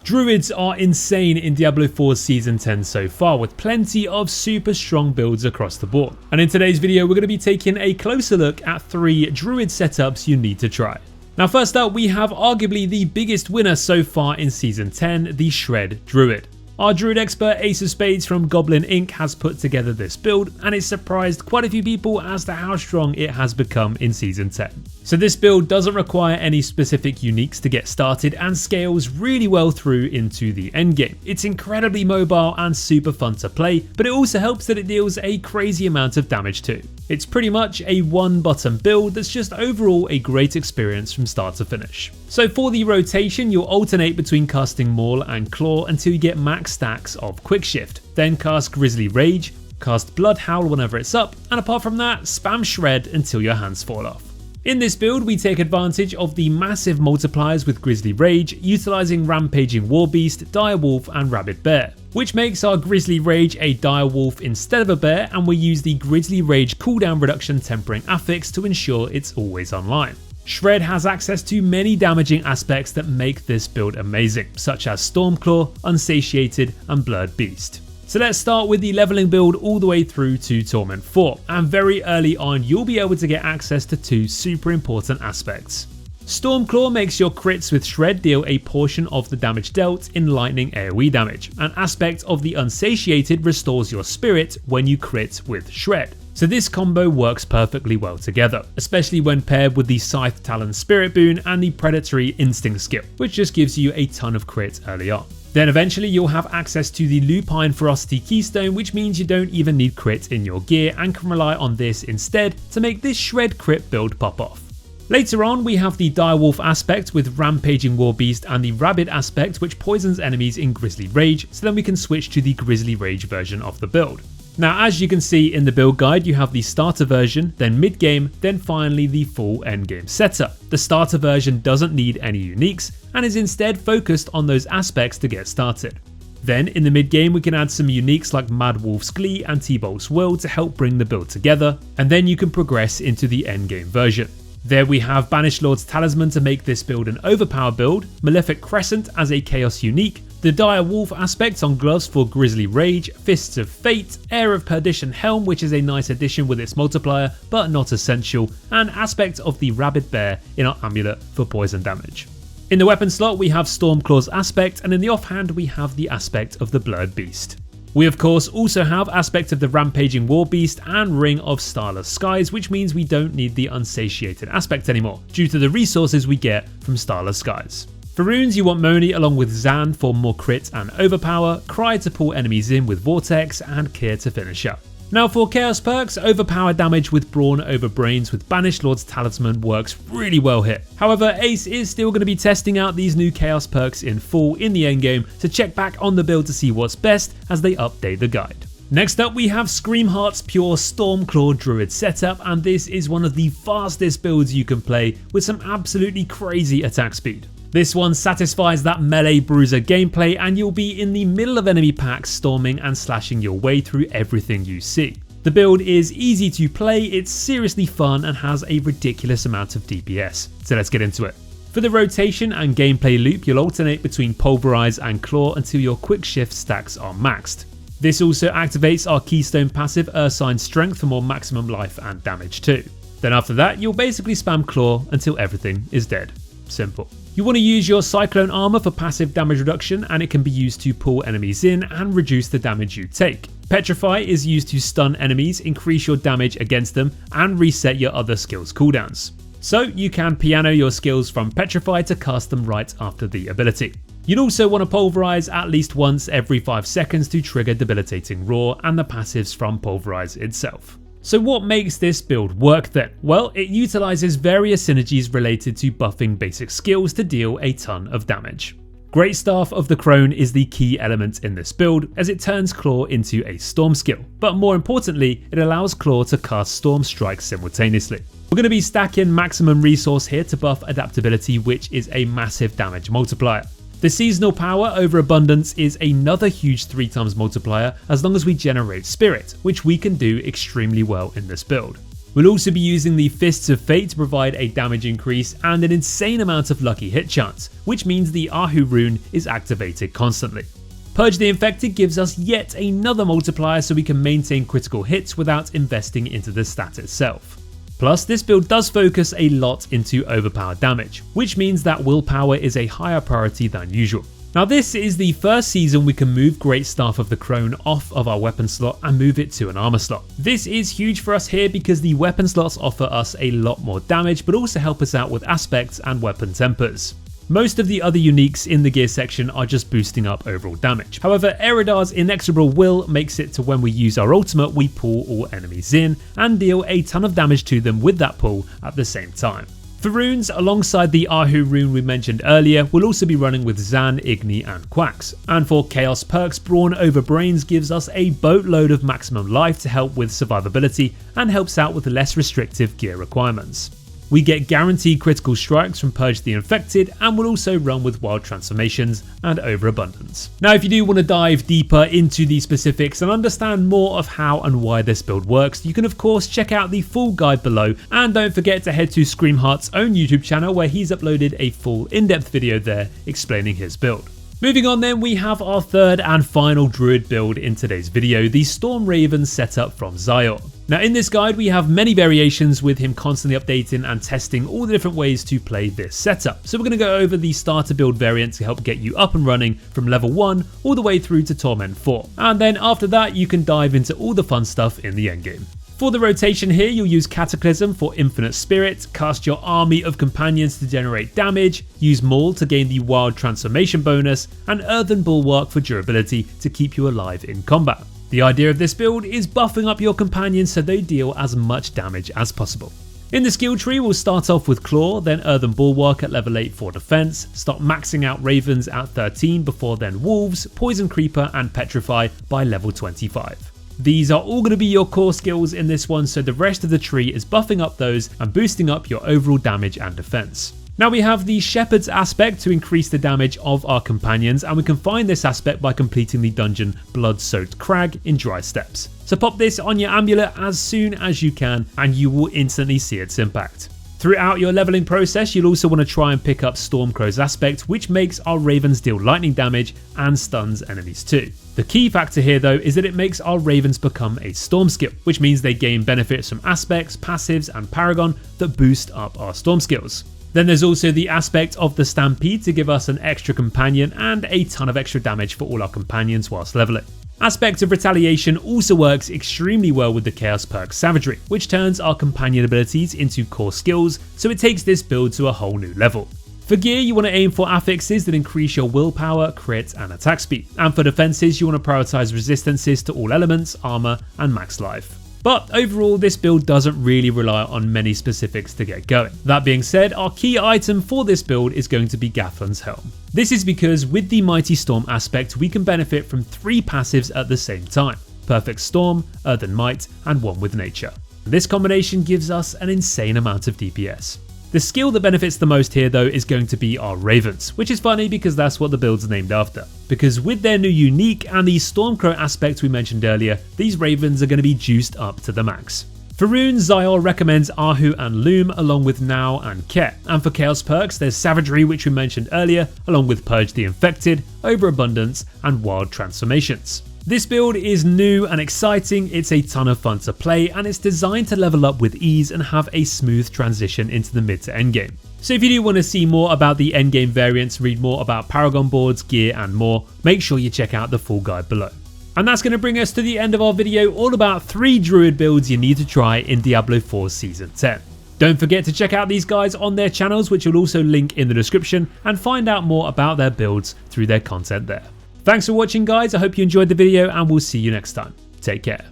Druids are insane in Diablo 4's Season 10 so far, with plenty of super strong builds across the board. And in today's video, we're going to be taking a closer look at 3 Druid setups you need to try. Now first up, we have arguably the biggest winner so far in Season 10, the Shred Druid. Our Druid expert Ace of Spades from Goblin Inc. has put together this build, and it's surprised quite a few people as to how strong it has become in Season 10. So this build doesn't require any specific uniques to get started and scales really well through into the endgame. It's incredibly mobile and super fun to play, but it also helps that it deals a crazy amount of damage too. It's pretty much a one button build that's just overall a great experience from start to finish. So for the rotation, you'll alternate between casting Maul and Claw until you get max stacks of Quick Shift, then cast Grizzly Rage, cast Blood Howl whenever it's up, and apart from that, spam Shred until your hands fall off. In this build, we take advantage of the massive multipliers with Grizzly Rage, utilising Rampaging Warbeast, Direwolf and Rabid Bear, which makes our Grizzly Rage a Direwolf instead of a bear, and we use the Grizzly Rage cooldown reduction tempering affix to ensure it's always online. Shred has access to many damaging aspects that make this build amazing, such as Stormclaw, Unsatiated and Blurred Beast. So let's start with the leveling build all the way through to Torment 4, and very early on you'll be able to get access to 2 super important aspects. Stormclaw makes your crits with Shred deal a portion of the damage dealt in lightning AoE damage. An aspect of the Unsatiated restores your spirit when you crit with Shred. So this combo works perfectly well together, especially when paired with the Scythe Talon Spirit Boon and the Predatory Instinct skill, which just gives you a ton of crit early on. Then eventually you'll have access to the Lupine Ferocity Keystone, which means you don't even need crit in your gear and can rely on this instead to make this Shred crit build pop off. Later on, we have the Direwolf aspect with Rampaging Warbeast and the Rabid aspect, which poisons enemies in Grizzly Rage, so then we can switch to the Grizzly Rage version of the build. Now as you can see in the build guide, you have the starter version, then mid-game, then finally the full endgame setup. The starter version doesn't need any uniques and is instead focused on those aspects to get started. Then in the mid-game we can add some uniques like Mad Wolf's Glee and T-Bolt's Will to help bring the build together, and then you can progress into the endgame version. There we have Banished Lord's Talisman to make this build an overpower build, Malefic Crescent as a Chaos unique, the Dire Wolf aspect on gloves for Grizzly Rage, Fists of Fate, Heir of Perdition Helm, which is a nice addition with its multiplier but not essential, and aspect of the Rabid Bear in our amulet for poison damage. In the weapon slot we have Stormclaw's aspect, and in the offhand we have the aspect of the Blurred Beast. We of course also have aspect of the Rampaging Warbeast and Ring of Starless Skies, which means we don't need the Unsatiated aspect anymore, due to the resources we get from Starless Skies. For runes you want Moni along with Zan for more crit and overpower, Cry to pull enemies in with Vortex, and Kier to finish up. Now for Chaos perks, overpower damage with Brawn over Brains with Banished Lord's Talisman works really well here. However, Ace is still going to be testing out these new Chaos perks in full in the endgame, so check back on the build to see what's best as they update the guide. Next up we have Screamheart's pure Stormclaw Druid setup, and this is one of the fastest builds you can play with some absolutely crazy attack speed. This one satisfies that melee bruiser gameplay, and you'll be in the middle of enemy packs storming and slashing your way through everything you see. The build is easy to play, it's seriously fun and has a ridiculous amount of DPS. So let's get into it. For the rotation and gameplay loop, you'll alternate between Pulverize and Claw until your quick shift stacks are maxed. This also activates our Keystone passive Ursine Strength for more maximum life and damage too. Then after that, you'll basically spam Claw until everything is dead. Simple. You want to use your Cyclone Armor for passive damage reduction, and it can be used to pull enemies in and reduce the damage you take. Petrify is used to stun enemies, increase your damage against them, and reset your other skills cooldowns. So you can piano your skills from Petrify to cast them right after the ability. You'd also want to Pulverize at least once every 5 seconds to trigger Debilitating Roar and the passives from Pulverize itself. So what makes this build work then? Well, it utilises various synergies related to buffing basic skills to deal a ton of damage. Great Staff of the Crone is the key element in this build, as it turns Claw into a Storm skill, but more importantly, it allows Claw to cast Storm strikes simultaneously. We're going to be stacking maximum resource here to buff adaptability, which is a massive damage multiplier. The seasonal power over abundance is another huge 3x multiplier as long as we generate spirit, which we can do extremely well in this build. We'll also be using the Fists of Fate to provide a damage increase and an insane amount of lucky hit chance, which means the Ahu rune is activated constantly. Purge the Infected gives us yet another multiplier so we can maintain critical hits without investing into the stat itself. Plus, this build does focus a lot into overpowered damage, which means that willpower is a higher priority than usual. Now this is the first season we can move Great Staff of the Crone off of our weapon slot and move it to an armor slot. This is huge for us here because the weapon slots offer us a lot more damage but also help us out with aspects and weapon tempers. Most of the other uniques in the gear section are just boosting up overall damage. However, Eridar's Inexorable Will makes it to when we use our ultimate we pull all enemies in and deal a ton of damage to them with that pull at the same time. For runes, alongside the Ahu rune we mentioned earlier, we'll also be running with Zan, Igni and Quacks. And for Chaos perks, Brawn over Brains gives us a boatload of maximum life to help with survivability and helps out with less restrictive gear requirements. We get guaranteed critical strikes from Purge the Infected and will also run with wild transformations and overabundance. Now if you do want to dive deeper into the specifics and understand more of how and why this build works, you can of course check out the full guide below, and don't forget to head to Screamheart's own YouTube channel where he's uploaded a full in-depth video there explaining his build. Moving on then, we have our third and final Druid build in today's video, the StormRavens setup from Zyor. Now in this guide we have many variations with him constantly updating and testing all the different ways to play this setup. So we're going to go over the starter build variant to help get you up and running from level 1 all the way through to Torment 4. And then after that you can dive into all the fun stuff in the endgame. For the rotation here, you'll use Cataclysm for Infinite Spirit, cast your army of companions to generate damage, use Maul to gain the Wild Transformation bonus, and Earthen Bulwark for durability to keep you alive in combat. The idea of this build is buffing up your companions so they deal as much damage as possible. In the skill tree, we'll start off with Claw, then Earthen Bulwark at level 8 for defense, start maxing out Ravens at 13 before then Wolves, Poison Creeper and Petrify by level 25. These are all going to be your core skills in this one, so the rest of the tree is buffing up those and boosting up your overall damage and defense. Now we have the Shepherd's aspect to increase the damage of our companions, and we can find this aspect by completing the dungeon Blood-Soaked Crag in Dry Steppes. So pop this on your amulet as soon as you can and you will instantly see its impact. Throughout your leveling process, you'll also want to try and pick up Stormclaw's aspect, which makes our Ravens deal lightning damage and stuns enemies too. The key factor here though is that it makes our Ravens become a Storm skill, which means they gain benefits from aspects, passives and Paragon that boost up our Storm skills. Then there's also the aspect of the Stampede to give us an extra companion and a ton of extra damage for all our companions whilst leveling. Aspect of Retaliation also works extremely well with the Chaos perk Savagery, which turns our companion abilities into core skills, so it takes this build to a whole new level. For gear, you want to aim for affixes that increase your willpower, crit and attack speed, and for defenses you want to prioritize resistances to all elements, armor and max life. But overall, this build doesn't really rely on many specifics to get going. That being said, our key item for this build is going to be Gathlon's Helm. This is because with the Mighty Storm aspect, we can benefit from 3 passives at the same time: Perfect Storm, Earthen Might, and One with Nature. This combination gives us an insane amount of DPS. The skill that benefits the most here though is going to be our Ravens, which is funny because that's what the build's named after. Because with their new unique and the Stormclaw aspect we mentioned earlier, these Ravens are going to be juiced up to the max. For runes, Zyor recommends Ahu and Loom along with Now and Ket, and for chaos perks there's Savagery, which we mentioned earlier, along with Purge the Infected, Overabundance and Wild Transformations. This build is new and exciting, it's a ton of fun to play, and it's designed to level up with ease and have a smooth transition into the mid to endgame. So if you do want to see more about the endgame variants, read more about Paragon boards, gear and more, make sure you check out the full guide below. And that's going to bring us to the end of our video, all about 3 Druid builds you need to try in Diablo IV Season 10. Don't forget to check out these guys on their channels, which will also link in the description, and find out more about their builds through their content there. Thanks for watching guys, I hope you enjoyed the video and we'll see you next time. Take care.